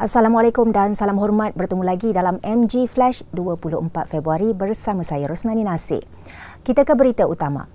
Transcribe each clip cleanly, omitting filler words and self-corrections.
Assalamualaikum dan salam hormat. Bertemu lagi dalam MG Flash 24 Februari bersama saya Rosnani Nasir. Kita ke berita utama.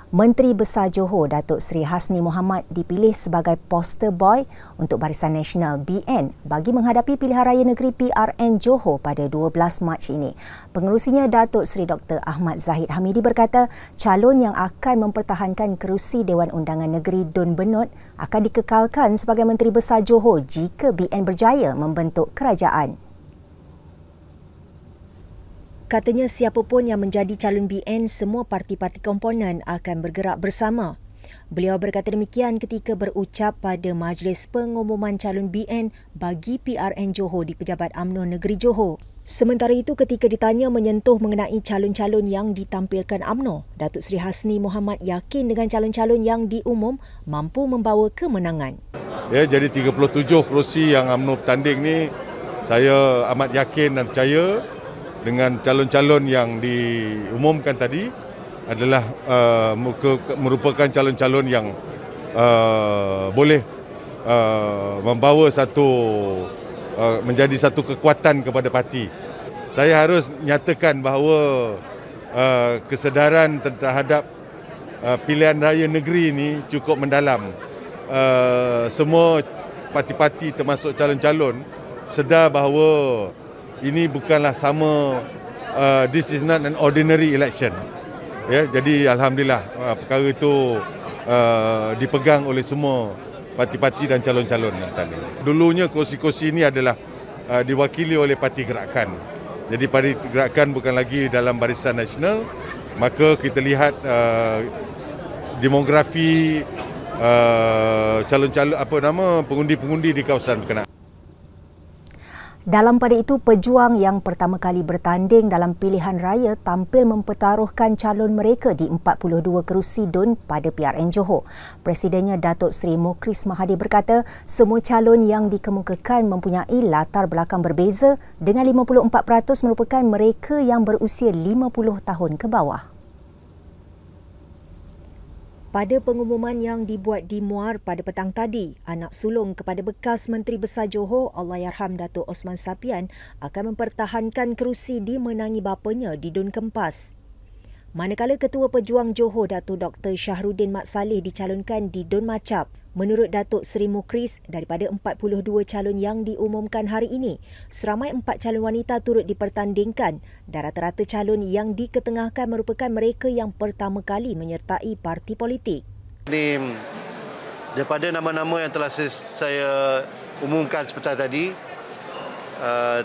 Menteri Besar Johor Datuk Seri Hasni Mohamad dipilih sebagai poster boy untuk Barisan Nasional BN bagi menghadapi pilihan raya negeri PRN Johor pada 12 Mac ini. Pengerusinya Datuk Seri Dr. Ahmad Zahid Hamidi berkata calon yang akan mempertahankan kerusi Dewan Undangan Negeri Dun Benut akan dikekalkan sebagai Menteri Besar Johor jika BN berjaya membentuk kerajaan. Katanya siapapun yang menjadi calon BN, semua parti-parti komponen akan bergerak bersama. Beliau berkata demikian ketika berucap pada Majlis Pengumuman Calon BN bagi PRN Johor di Pejabat UMNO Negeri Johor. Sementara itu, ketika ditanya menyentuh mengenai calon-calon yang ditampilkan UMNO, Datuk Seri Hasni Mohamad yakin dengan calon-calon yang diumum mampu membawa kemenangan. Ya, jadi 37 kerusi yang UMNO bertanding ni, saya amat yakin dan percaya dengan calon-calon yang diumumkan tadi adalah merupakan calon-calon yang boleh membawa menjadi satu kekuatan kepada parti. Saya harus nyatakan bahawa kesedaran terhadap pilihan raya negeri ini cukup mendalam. Semua parti-parti termasuk calon-calon sedar bahawa ini bukanlah sama, this is not an ordinary election. Ya, jadi alhamdulillah perkara itu dipegang oleh semua parti-parti dan calon-calon tadi. Dulunya kursi-kursi ini adalah diwakili oleh Parti Gerakan. Jadi Parti Gerakan bukan lagi dalam Barisan Nasional, maka kita lihat demografi calon-calon pengundi-pengundi di kawasan berkenaan. Dalam pada itu, pejuang yang pertama kali bertanding dalam pilihan raya tampil mempertaruhkan calon mereka di 42 kerusi DUN pada PRN Johor. Presidennya Datuk Seri Mukhris Mahathir berkata semua calon yang dikemukakan mempunyai latar belakang berbeza dengan 54% merupakan mereka yang berusia 50 tahun ke bawah. Pada pengumuman yang dibuat di Muar pada petang tadi, anak sulung kepada bekas Menteri Besar Johor Allahyarham Datuk Osman Sapian akan mempertahankan kerusi dimenangi bapanya di Dun Kempas. Manakala Ketua Pejuang Johor Datuk Dr. Shahruddin Mat Saleh dicalonkan di Dun Macap. Menurut Datuk Seri Mukhris, daripada 42 calon yang diumumkan hari ini, seramai 4 calon wanita turut dipertandingkan dan rata-rata calon yang diketengahkan merupakan mereka yang pertama kali menyertai parti politik. Ini daripada nama-nama yang telah saya umumkan sebentar tadi,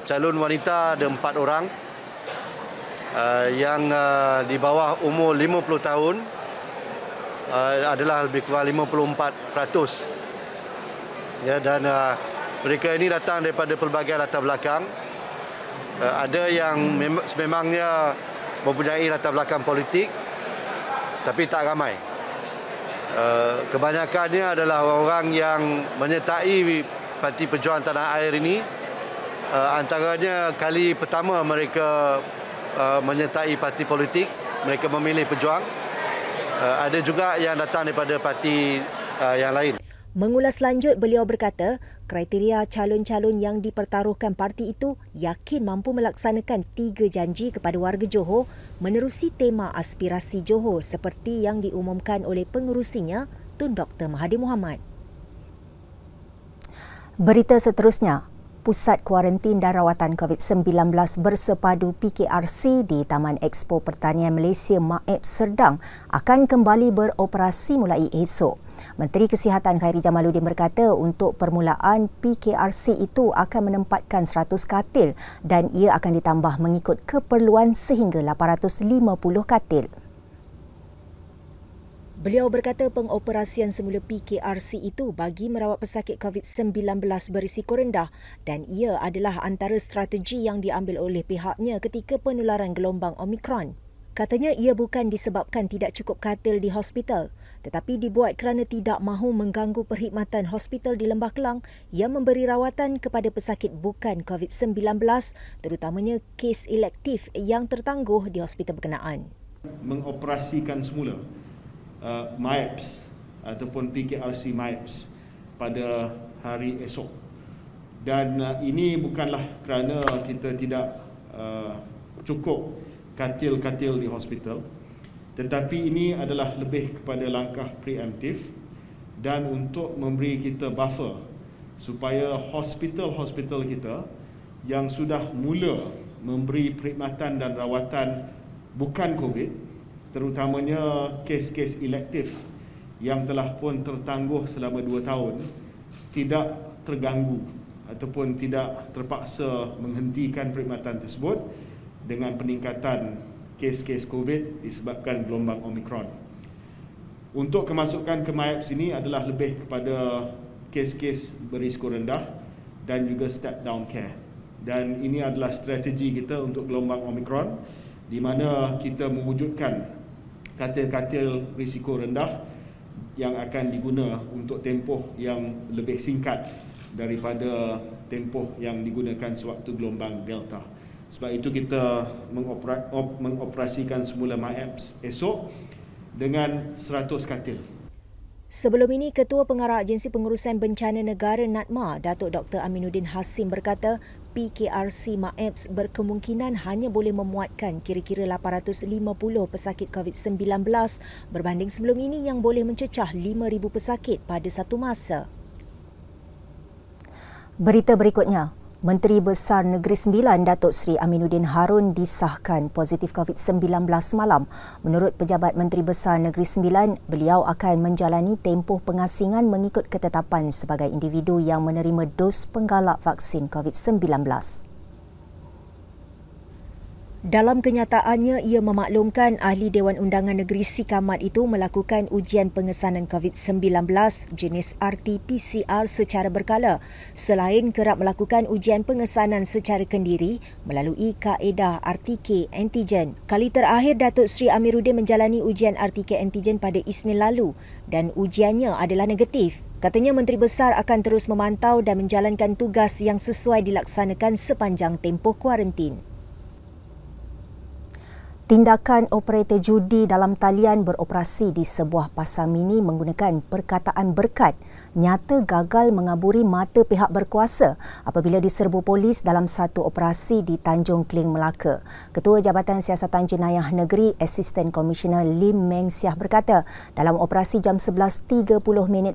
calon wanita ada 4 orang yang di bawah umur 50 tahun adalah lebih kurang 54%. Ya, dan mereka ini datang daripada pelbagai latar belakang. Ada yang sememangnya mempunyai latar belakang politik, tapi tak ramai. Kebanyakannya adalah orang yang menyertai Parti Perjuangan Tanah Air ini. Antaranya kali pertama mereka menyertai parti politik, mereka memilih Pejuang. Ada juga yang datang daripada parti yang lain. Mengulas lanjut, beliau berkata kriteria calon-calon yang dipertaruhkan parti itu yakin mampu melaksanakan 3 janji kepada warga Johor menerusi tema aspirasi Johor seperti yang diumumkan oleh pengerusinya Tun Dr. Mahathir Mohamad. Berita seterusnya. Pusat Kuarantin dan Rawatan COVID-19 bersepadu PKRC di Taman Expo Pertanian Malaysia MAEP Serdang akan kembali beroperasi mulai esok. Menteri Kesihatan Khairi Jamaluddin berkata untuk permulaan PKRC itu akan menempatkan 100 katil dan ia akan ditambah mengikut keperluan sehingga 850 katil. Beliau berkata pengoperasian semula PKRC itu bagi merawat pesakit COVID-19 berisiko rendah dan ia adalah antara strategi yang diambil oleh pihaknya ketika penularan gelombang Omicron. Katanya ia bukan disebabkan tidak cukup katil di hospital tetapi dibuat kerana tidak mahu mengganggu perkhidmatan hospital di Lembah Kelang yang memberi rawatan kepada pesakit bukan COVID-19 terutamanya kes elektif yang tertangguh di hospital berkenaan. Mengoperasikan semula MAEPS ataupun PKRC MAEPS pada hari esok Dan ini bukanlah kerana kita tidak cukup katil-katil di hospital, tetapi ini adalah lebih kepada langkah preemptif dan untuk memberi kita buffer supaya hospital-hospital kita yang sudah mula memberi perkhidmatan dan rawatan bukan COVID, terutamanya kes-kes elektif yang telah pun tertangguh selama 2 tahun, tidak terganggu ataupun tidak terpaksa menghentikan perkhidmatan tersebut dengan peningkatan kes-kes COVID disebabkan gelombang Omicron. Untuk kemasukan ke MIAPS ini adalah lebih kepada kes-kes berisiko rendah dan juga step down care. Dan ini adalah strategi kita untuk gelombang Omicron, di mana kita mewujudkan katil-katil risiko rendah yang akan diguna untuk tempoh yang lebih singkat daripada tempoh yang digunakan sewaktu gelombang Delta. Sebab itu kita mengoperasikan semula MIAPS esok dengan 100 katil. Sebelum ini, Ketua Pengarah Agensi Pengurusan Bencana Negara NADMA, Datuk Dr. Aminuddin Hasim berkata, PKRC MIAPS berkemungkinan hanya boleh memuatkan kira-kira 850 pesakit COVID-19 berbanding sebelum ini yang boleh mencecah 5,000 pesakit pada satu masa. Berita berikutnya. Menteri Besar Negeri Sembilan Datuk Seri Aminuddin Harun disahkan positif COVID-19 semalam. Menurut Pejabat Menteri Besar Negeri Sembilan, beliau akan menjalani tempoh pengasingan mengikut ketetapan sebagai individu yang menerima dos penggalak vaksin COVID-19. Dalam kenyataannya, ia memaklumkan Ahli Dewan Undangan Negeri Sikamat itu melakukan ujian pengesanan COVID-19 jenis RT-PCR secara berkala, selain kerap melakukan ujian pengesanan secara kendiri melalui kaedah RTK antigen. Kali terakhir, Datuk Seri Amiruddin menjalani ujian RTK antigen pada Isnin lalu dan ujiannya adalah negatif. Katanya Menteri Besar akan terus memantau dan menjalankan tugas yang sesuai dilaksanakan sepanjang tempoh kuarantin. Tindakan operator judi dalam talian beroperasi di sebuah pasar mini menggunakan perkataan berkat nyata gagal mengaburi mata pihak berkuasa apabila diserbu polis dalam satu operasi di Tanjung Kling, Melaka. Ketua Jabatan Siasatan Jenayah Negeri, Asisten Komisioner Lim Meng Siah berkata, dalam operasi jam 11.30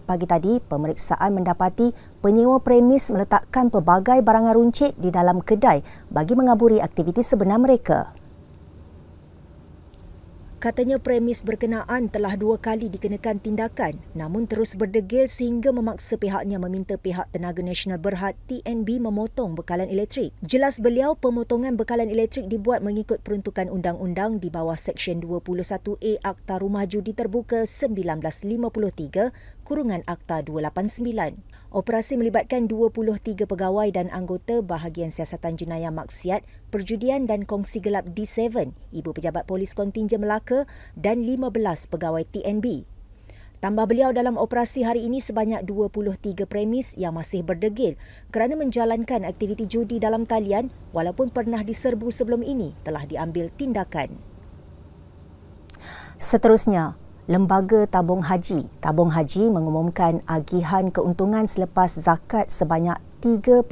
pagi tadi, pemeriksaan mendapati penyewa premis meletakkan pelbagai barangan runcit di dalam kedai bagi mengaburi aktiviti sebenar mereka. Katanya premis berkenaan telah 2 kali dikenakan tindakan namun terus berdegil sehingga memaksa pihaknya meminta pihak Tenaga Nasional Berhad TNB memotong bekalan elektrik. Jelas beliau, pemotongan bekalan elektrik dibuat mengikut peruntukan undang-undang di bawah Seksyen 21A Akta Rumah Judi Terbuka 1953 Akta 289. Operasi melibatkan 23 pegawai dan anggota Bahagian Siasatan Jenayah Maksiat, Perjudian dan Kongsi Gelap D7, Ibu Pejabat Polis Kontinjen Melaka dan 15 pegawai TNB. Tambah beliau, dalam operasi hari ini sebanyak 23 premis yang masih berdegil kerana menjalankan aktiviti judi dalam talian walaupun pernah diserbu sebelum ini telah diambil tindakan. Seterusnya, Lembaga Tabung Haji mengumumkan agihan keuntungan selepas zakat sebanyak 3.1%,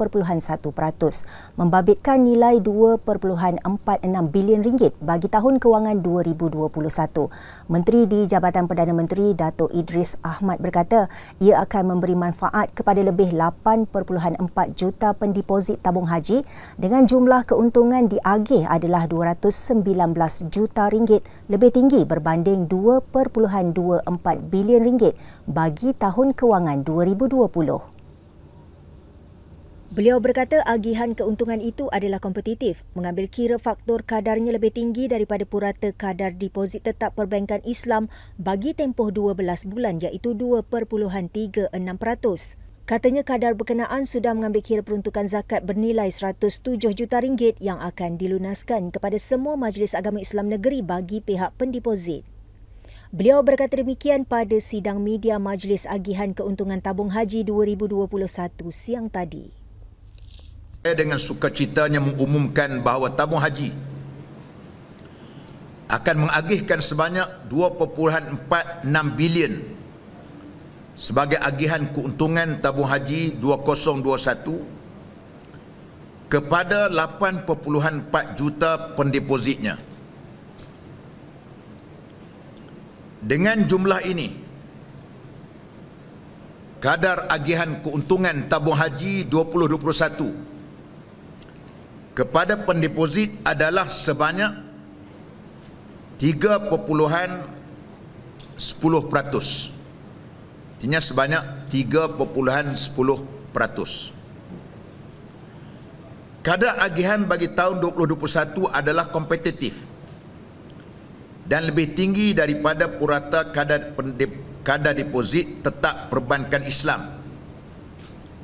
membabitkan nilai 2.46 bilion ringgit bagi tahun kewangan 2021. Menteri di Jabatan Perdana Menteri Datuk Idris Ahmad berkata ia akan memberi manfaat kepada lebih 8.4 juta pendeposit tabung haji dengan jumlah keuntungan diagih adalah 219 juta ringgit, lebih tinggi berbanding 2.24 bilion ringgit bagi tahun kewangan 2020. Beliau berkata agihan keuntungan itu adalah kompetitif, mengambil kira faktor kadarnya lebih tinggi daripada purata kadar deposit tetap perbankan Islam bagi tempoh 12 bulan iaitu 2.36%. Katanya kadar berkenaan sudah mengambil kira peruntukan zakat bernilai 107 juta ringgit yang akan dilunaskan kepada semua majlis agama Islam negeri bagi pihak pendeposit. Beliau berkata demikian pada sidang media Majlis Agihan Keuntungan Tabung Haji 2021 siang tadi. Saya dengan sukacitanya mengumumkan bahawa tabung haji akan mengagihkan sebanyak 2.46 bilion sebagai agihan keuntungan tabung haji 2021 kepada 8.4 juta pendepositnya. Dengan jumlah ini, kadar agihan keuntungan tabung haji 2021 kepada pendeposit adalah sebanyak 3.10%. Artinya sebanyak 3.10%. Kadar agihan bagi tahun 2021 adalah kompetitif dan lebih tinggi daripada purata kadar deposit tetap perbankan Islam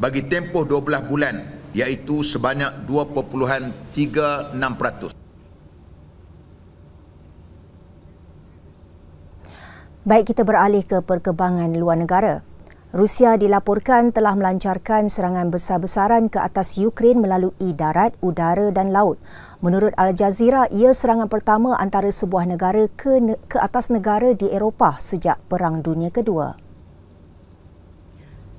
bagi tempoh 12 bulan, iaitu sebanyak 2.36%. Baik, kita beralih ke perkembangan luar negara. Rusia dilaporkan telah melancarkan serangan besar-besaran ke atas Ukraine melalui darat, udara dan laut. Menurut Al Jazeera, ia serangan pertama antara sebuah negara ke atas negara di Eropah sejak Perang Dunia Kedua.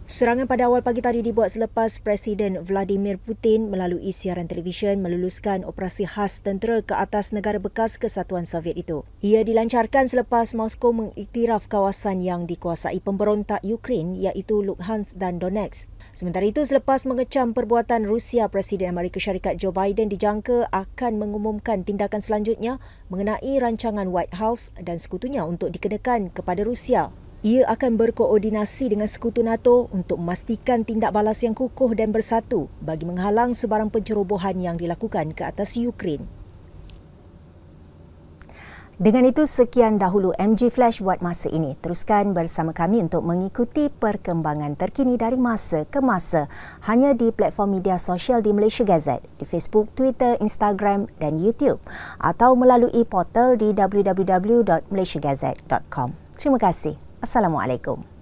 Serangan pada awal pagi tadi dibuat selepas Presiden Vladimir Putin melalui siaran televisyen meluluskan operasi khas tentera ke atas negara bekas Kesatuan Soviet itu. Ia dilancarkan selepas Moskow mengiktiraf kawasan yang dikuasai pemberontak Ukraine iaitu Luhansk dan Donetsk. Sementara itu, selepas mengecam perbuatan Rusia, Presiden Amerika Syarikat Joe Biden dijangka akan mengumumkan tindakan selanjutnya mengenai rancangan White House dan sekutunya untuk dikenakan kepada Rusia. Ia akan berkoordinasi dengan sekutu NATO untuk memastikan tindak balas yang kukuh dan bersatu bagi menghalang sebarang pencerobohan yang dilakukan ke atas Ukraine. Dengan itu, sekian dahulu MG Flash buat masa ini. Teruskan bersama kami untuk mengikuti perkembangan terkini dari masa ke masa hanya di platform media sosial di Malaysia Gazette, di Facebook, Twitter, Instagram dan YouTube atau melalui portal di www.malaysiagazette.com. Terima kasih. Assalamualaikum.